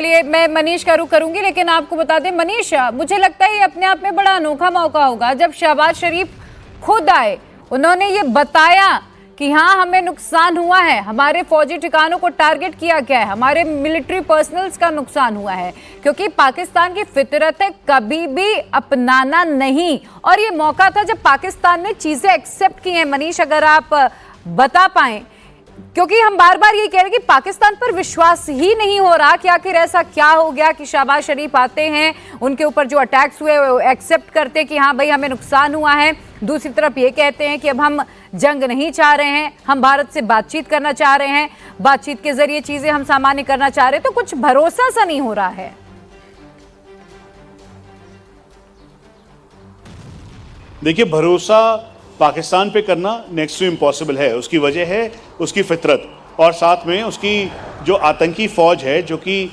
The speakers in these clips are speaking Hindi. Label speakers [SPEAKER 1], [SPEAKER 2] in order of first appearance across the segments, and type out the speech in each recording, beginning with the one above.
[SPEAKER 1] लिए मैं मनीष का रुख करूंगी, लेकिन आपको बता दें मनीष, मुझे लगता है ये अपने आप में बड़ा अनोखा मौका होगा जब शहबाज शरीफ खुद आए, उन्होंने ये बताया कि हाँ हमें नुकसान हुआ है, हमारे फौजी ठिकानों को टारगेट किया गया है, हमारे मिलिट्री पर्सनल्स का नुकसान हुआ है, क्योंकि पाकिस्तान की फितरत है कभी भी अपनाना नहीं। और ये मौका था जब पाकिस्तान ने चीजें एक्सेप्ट की हैं। मनीष, अगर आप बता पाएं, क्योंकि हम बार बार ये कह रहे हैं कि पाकिस्तान पर विश्वास ही नहीं हो रहा कि आखिर ऐसा क्या हो गया कि शहबाज शरीफ आते हैं, उनके ऊपर जो अटैक्स हुए वो एक्सेप्ट करते कि हाँ भाई हमें नुकसान हुआ है, दूसरी तरफ ये कहते हैं कि अब हम जंग नहीं चाह रहे हैं, हम भारत से बातचीत करना चाह रहे हैं, बातचीत के जरिए चीजें हम सामान्य करना चाह रहे हैं, तो कुछ भरोसा सा नहीं हो रहा है।
[SPEAKER 2] देखिए, भरोसा पाकिस्तान पे करना नेक्स्ट टू इम्पॉसिबल है। उसकी वजह है उसकी फितरत और साथ में उसकी जो आतंकी फ़ौज है, जो कि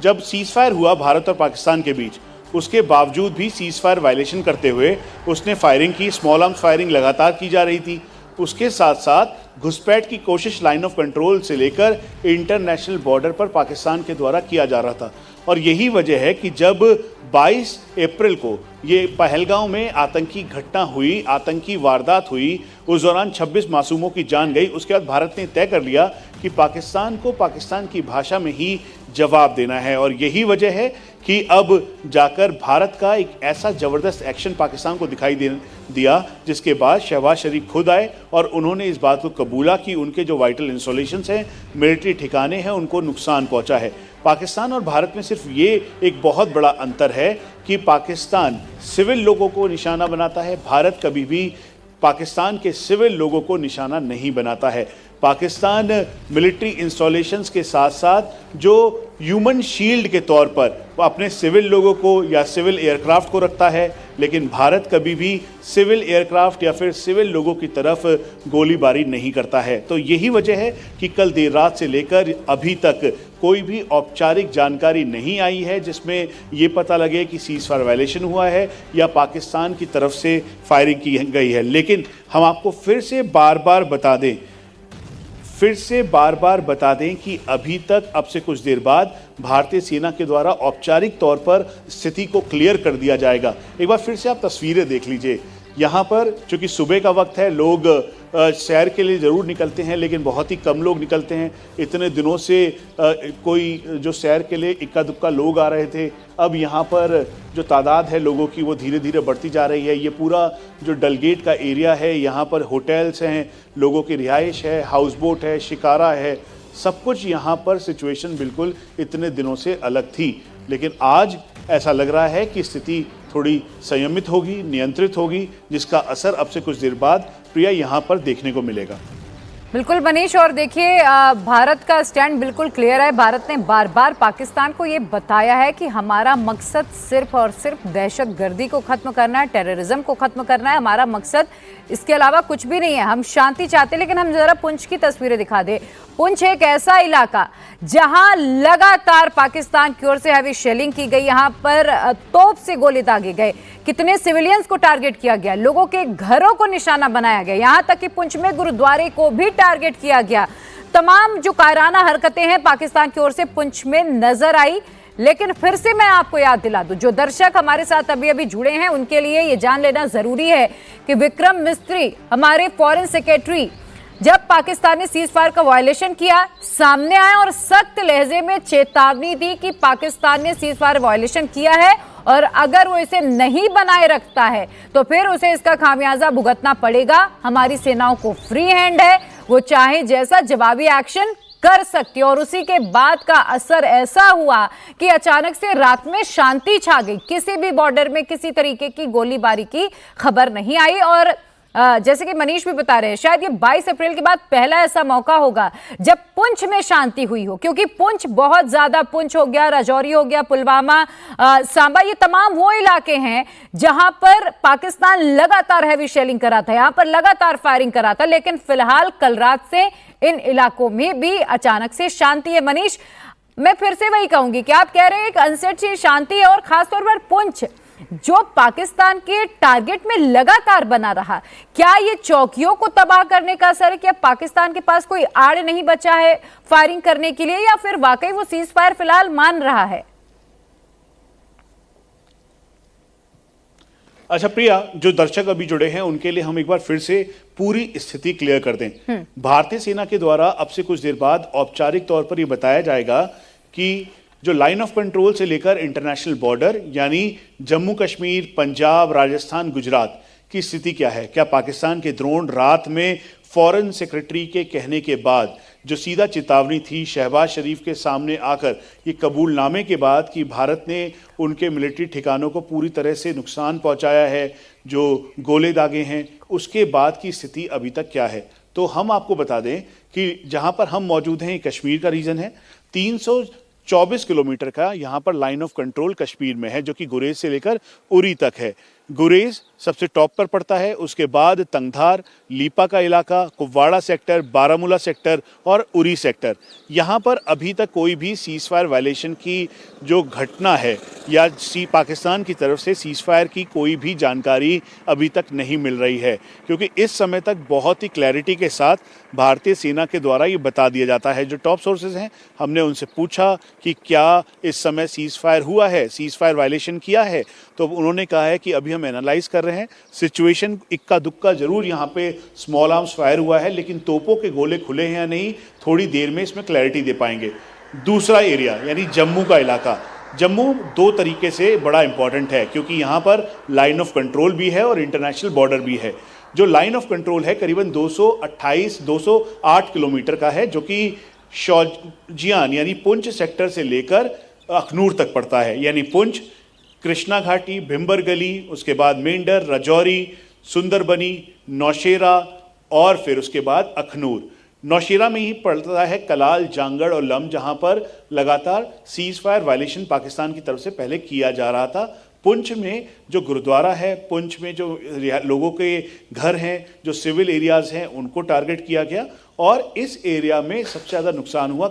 [SPEAKER 2] जब सीज़ फायर हुआ भारत और पाकिस्तान के बीच, उसके बावजूद भी सीज़ फायर वायलेशन करते हुए उसने फायरिंग की, स्मॉल आर्म्स फायरिंग लगातार की जा रही थी। उसके साथ साथ घुसपैठ की कोशिश लाइन ऑफ कंट्रोल से लेकर इंटरनेशनल बॉर्डर पर पाकिस्तान के द्वारा किया जा रहा था। और यही वजह है कि जब 22 अप्रैल को ये पहलगांव में आतंकी घटना हुई, आतंकी वारदात हुई, उस दौरान 26 मासूमों की जान गई। उसके बाद भारत ने तय कर लिया कि पाकिस्तान को पाकिस्तान की भाषा में ही जवाब देना है। और यही वजह है कि अब जाकर भारत का एक ऐसा ज़बरदस्त एक्शन पाकिस्तान को दिखाई दिया, जिसके बाद शहबाज शरीफ खुद आए और उन्होंने इस बात को कबूला कि उनके जो वाइटल इंस्टॉलेशंस हैं, मिलिट्री ठिकाने हैं, उनको नुकसान पहुंचा है। पाकिस्तान और भारत में सिर्फ ये एक बहुत बड़ा अंतर है कि पाकिस्तान सिविल लोगों को निशाना बनाता है, भारत कभी भी पाकिस्तान के सिविल लोगों को निशाना नहीं बनाता है। पाकिस्तान मिलिट्री इंस्टॉलेशंस के साथ साथ जो ह्यूमन शील्ड के तौर पर वो अपने सिविल लोगों को या सिविल एयरक्राफ्ट को रखता है, लेकिन भारत कभी भी सिविल एयरक्राफ्ट या फिर सिविल लोगों की तरफ गोलीबारी नहीं करता है। तो यही वजह है कि कल देर रात से लेकर अभी तक कोई भी औपचारिक जानकारी नहीं आई है जिसमें ये पता लगे कि सीज़ फायर वायलेशन हुआ है या पाकिस्तान की तरफ से फायरिंग की गई है। लेकिन हम आपको फिर से बार बार बता दें कि अभी तक अब से कुछ देर बाद भारतीय सेना के द्वारा औपचारिक तौर पर स्थिति को क्लियर कर दिया जाएगा। एक बार फिर से आप तस्वीरें देख लीजिए। यहाँ पर चूँकि सुबह का वक्त है, लोग सैर के लिए ज़रूर निकलते हैं, लेकिन बहुत ही कम लोग निकलते हैं। इतने दिनों से कोई जो सैर के लिए इक्का दुक्का लोग आ रहे थे, अब यहाँ पर जो तादाद है लोगों की वो धीरे धीरे बढ़ती जा रही है। ये पूरा जो डलगेट का एरिया है, यहाँ पर होटल्स हैं, लोगों की रिहाइश है, हाउस बोट है, शिकारा है, सब कुछ यहाँ पर सिचुएशन बिल्कुल इतने दिनों से अलग थी। लेकिन आज ऐसा लग रहा है कि स्थिति थोड़ी संयमित होगी, नियंत्रित होगी, जिसका असर अब से कुछ देर बाद प्रिया यहाँ पर देखने को मिलेगा।
[SPEAKER 1] बिल्कुल मनीष, और देखिए भारत का स्टैंड बिल्कुल क्लियर है। भारत ने बार बार पाकिस्तान को ये बताया है कि हमारा मकसद सिर्फ और सिर्फ दहशतगर्दी को खत्म करना है, टेररिज्म को खत्म करना है, हमारा मकसद इसके अलावा कुछ भी नहीं है। हम शांति चाहते हैं। लेकिन हम जरा पुंछ की तस्वीरें दिखा दें। पुंछ एक ऐसा इलाका जहां लगातार पाकिस्तान की ओर से हैवी शेलिंग की गई, यहां पर तोप से गोले दागे गए, कितने सिविलियंस को टारगेट किया गया, लोगों के घरों को निशाना बनाया गया, यहां तक कि पुंछ में गुरुद्वारे को भी टारगेट किया गया। तमाम जो कायराना हरकतें हैं पाकिस्तान की ओर से पुंछ में नजर आई। लेकिन फिर से मैं आपको याद दिला दूं, जो दर्शक हमारे साथ अभी अभी जुड़े हैं उनके लिए ये जान लेना जरूरी है कि विक्रम मिस्त्री, हमारे फॉरेन सेक्रेटरी, जब पाकिस्तान ने सीज फायर का वायलेशन किया, सामने आया और सख्त लहजे में चेतावनी दी कि पाकिस्तान ने सीज फायर वायलेशन किया है और अगर वो इसे नहीं बनाए रखता है तो फिर उसे इसका खामियाजा भुगतना पड़ेगा। हमारी सेनाओं को फ्री हैंड है, वो चाहे जैसा जवाबी एक्शन कर सकती है। और उसी के बाद का असर ऐसा हुआ कि अचानक से रात में शांति छा गई, किसी भी बॉर्डर में किसी तरीके की गोलीबारी की खबर नहीं आई। और जैसे कि मनीष भी बता रहे हैं, शायद ये 22 अप्रैल के बाद पहला ऐसा मौका होगा जब पुंछ में शांति हुई हो, क्योंकि पुंछ बहुत ज्यादा, पुंछ हो गया, राजौरी हो गया, पुलवामा, सांबा, ये तमाम वो इलाके हैं जहां पर पाकिस्तान लगातार हैवी शेलिंग कर रहा था, यहां पर लगातार फायरिंग कर रहा था। लेकिन फिलहाल कल रात से इन इलाकों में भी अचानक से शांति है। मनीष, मैं फिर से वही कहूंगी कि आप कह रहे हैं एक अनसेट सी शांति है, और खासतौर पर पुंछ जो पाकिस्तान के टारगेट में लगातार बना रहा। क्या ये चौकियों को तबाह करने का असर है? क्या पाकिस्तान के पास कोई आड़ नहीं बचा है फायरिंग करने के लिए, या फिर वाकई वो सीज फायर फिलहाल मान रहा है?
[SPEAKER 2] अच्छा प्रिया, जो दर्शक अभी जुड़े हैं उनके लिए हम एक बार फिर से पूरी स्थिति क्लियर कर दें। भारतीय सेना के द्वारा अब से कुछ देर बाद औपचारिक तौर पर यह बताया जाएगा कि जो लाइन ऑफ कंट्रोल से लेकर इंटरनेशनल बॉर्डर यानी जम्मू कश्मीर, पंजाब, राजस्थान, गुजरात की स्थिति क्या है। क्या पाकिस्तान के ड्रोन रात में फॉरेन सेक्रेटरी के कहने के बाद जो सीधा चेतावनी थी शहबाज शरीफ के सामने आकर ये कबूलनामे के बाद कि भारत ने उनके मिलिट्री ठिकानों को पूरी तरह से नुकसान पहुंचाया है, जो गोले दागे हैं, उसके बाद की स्थिति अभी तक क्या है? तो हम आपको बता दें कि जहां पर हम मौजूद हैं, कश्मीर का रीजन है। 324 किलोमीटर का यहाँ पर लाइन ऑफ कंट्रोल कश्मीर में है, जो कि गुरेज से लेकर उरी तक है। गुरेज सबसे टॉप पर पड़ता है, उसके बाद तंगधार, लीपा का इलाका, कुपवाड़ा सेक्टर, बारामूला सेक्टर और उरी सेक्टर। यहाँ पर अभी तक कोई भी सीज फायर वायलेशन की जो घटना है या पाकिस्तान की तरफ से सीज फायर की कोई भी जानकारी अभी तक नहीं मिल रही है, क्योंकि इस समय तक बहुत ही क्लैरिटी के साथ भारतीय सेना के द्वारा ये बता दिया जाता है। जो टॉप सोर्सेज हैं, हमने उनसे पूछा कि क्या इस समय सीज फायर हुआ है, सीज फायर वायलेशन किया है, तो उन्होंने कहा है कि अभी हम एनालाइज कर रहे हैं सिचुएशन। इक्का दुक्का जरूर यहाँ पे स्मॉल आर्म्स फायर हुआ है, लेकिन तोपों के गोले खुले हैं या नहीं, थोड़ी देर में इसमें क्लैरिटी दे पाएंगे। दूसरा एरिया यानी जम्मू का इलाका, जम्मू दो तरीके से बड़ा इंपॉर्टेंट है, क्योंकि यहाँ पर लाइन ऑफ कंट्रोल भी है और इंटरनेशनल बॉर्डर भी है। जो लाइन ऑफ कंट्रोल है करीबन 208 किलोमीटर का है, जो कि शौजियान यानी पुंछ सेक्टर से लेकर अखनूर तक पड़ता है। यानी पुंछ, कृष्णा घाटी, भिम्बर गली, उसके बाद मेंढर, राजौरी, सुंदरबनी, नौशेरा और फिर उसके बाद अखनूर। नौशेरा में ही पड़ता है कलाल, जांगड़ और लम, जहां पर लगातार सीज फायर वायलेशन पाकिस्तान की तरफ से पहले किया जा रहा था। पुंछ में जो गुरुद्वारा है, पुंछ में जो लोगों के घर हैं, जो सिविल एरियाज हैं, उनको टारगेट किया गया और इस एरिया में सबसे ज़्यादा नुकसान हुआ।